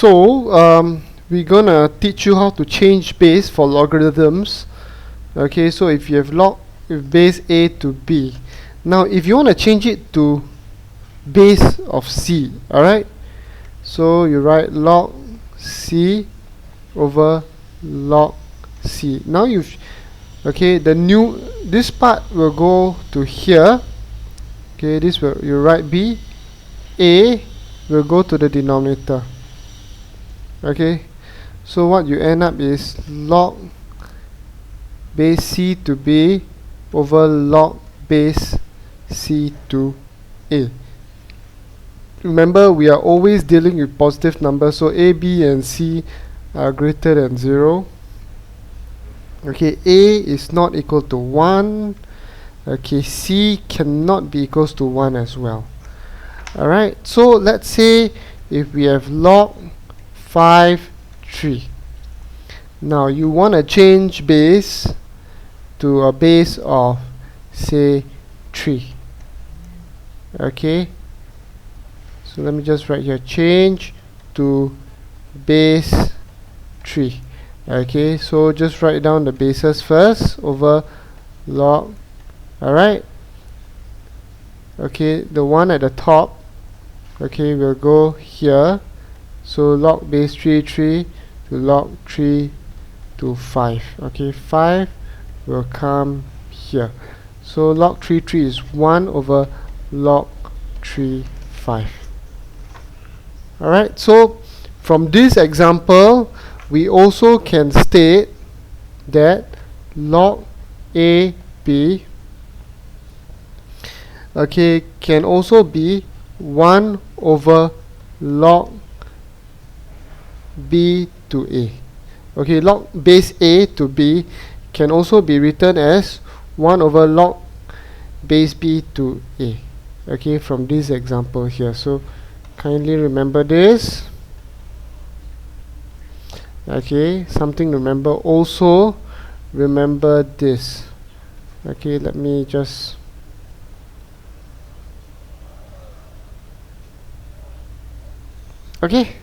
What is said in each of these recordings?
So we're gonna teach you how to change base for logarithms. Okay, so if you have log with base a to b, now if you want to change it to base of c, alright, so you write log c over log c. Now you've this part will go to here. Okay, this will, you write b, a will go to the denominator. Okay, so what you end up is log base c to b over log base c to a. Remember, we are always dealing with positive numbers, so a, b and c are greater than 0. Okay, a is not equal to 1. Okay, c cannot be equals to 1 as well. Alright, so let's say if we have log 5, 3. Now you want to change base to a base of, say, 3. Okay, so let me just write here, change to base 3. Okay, so just write down the bases first over log. Alright, okay, the one at the top, okay, will go here. So log base 3 3 to log 3 to 5. Okay, 5 will come here. So log 3 3 is 1 over log 3 5. Alright, so from this example, we also can state that log a b, okay, can also be 1 over log b to a. Okay, log base a to b can also be written as 1 over log base b to a. Okay, from this example here. So kindly remember this. Okay, something to remember. Also remember this. Okay, let me just okay,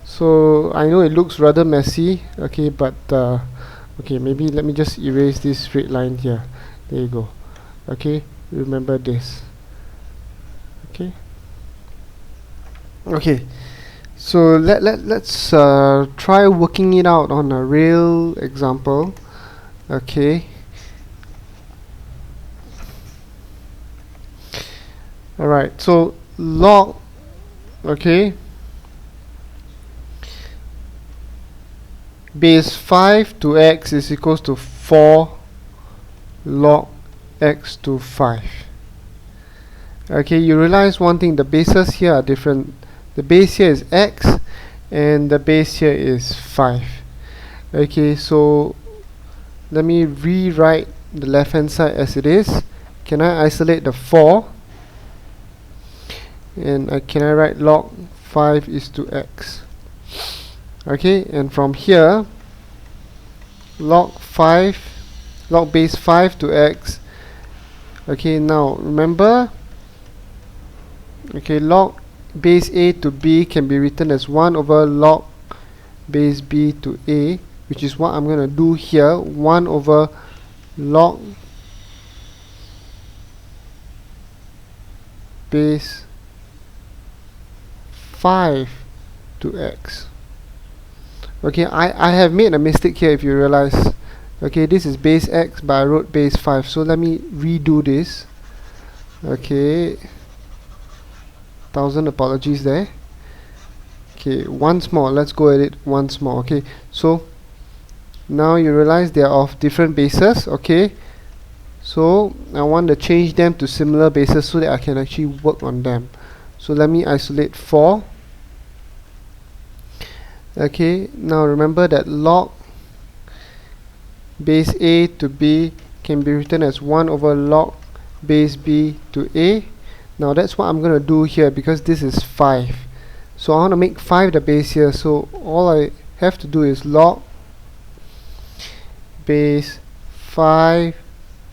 so I know it looks rather messy, okay, but okay, maybe let me just erase this straight line here. There you go. Okay, remember this. Okay, okay, so let's try working it out on a real example. Okay, alright, so log, okay, base 5 to x is equals to 4 log x to 5. Okay, you realize one thing, the bases here are different. The base here is x and the base here is 5. Okay, so let me rewrite the left hand side as it is. Can I isolate the 4? And can I write log 5 is to x? Okay, and from here, log base 5 to x. Okay, now remember, okay, log base a to b can be written as 1 over log base b to a, which is what I'm going to do here, 1 over log base 5 to x. Okay, I have made a mistake here, if you realize. Okay, this is base x, but I wrote base 5, so let me redo this. Okay, 1000 apologies there. Okay, once more, let's go at it once more. Okay, so now you realize they are of different bases. Okay, so I want to change them to similar bases so that I can actually work on them. So let me isolate 4. Okay, now remember that log base a to b can be written as 1 over log base b to a. Now that's what I'm going to do here, because this is 5. So I want to make 5 the base here, so all I have to do is log base 5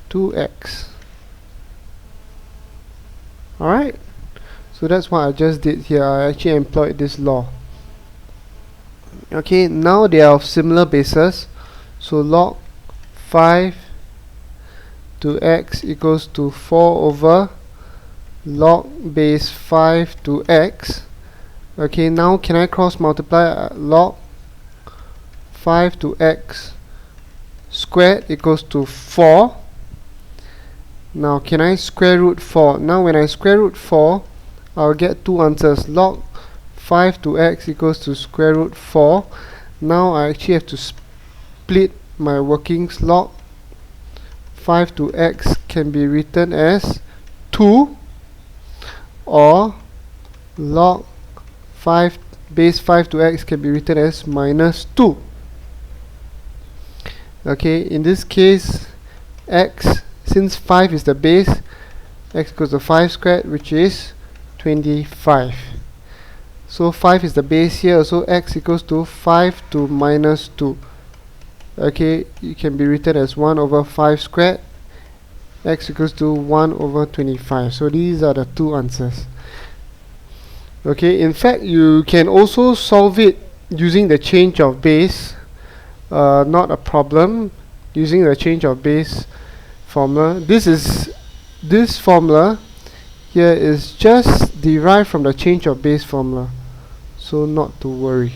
to x. Alright, so that's what I just did here. I actually employed this law. Okay, now they are of similar bases, so log 5 to x equals to 4 over log base 5 to x. Okay, now can I cross multiply? Log 5 to x squared equals to 4. Now can I square root 4? Now when I square root 4, I'll get two answers. Log 5 to x equals to square root 4. Now I actually have to split my workings. Log 5 to x can be written as 2, or log 5 base 5 to x can be written as minus 2. Okay, in this case, x, since 5 is the base, x equals to 5 squared, which is 25. So 5 is the base here, so x equals to 5 to minus 2. Okay, it can be written as 1 over 5 squared. X equals to 1 over 25. So these are the two answers. Okay, in fact, you can also solve it using the change of base. Not a problem, using the change of base formula. This formula here is just derived from the change of base formula, so not to worry.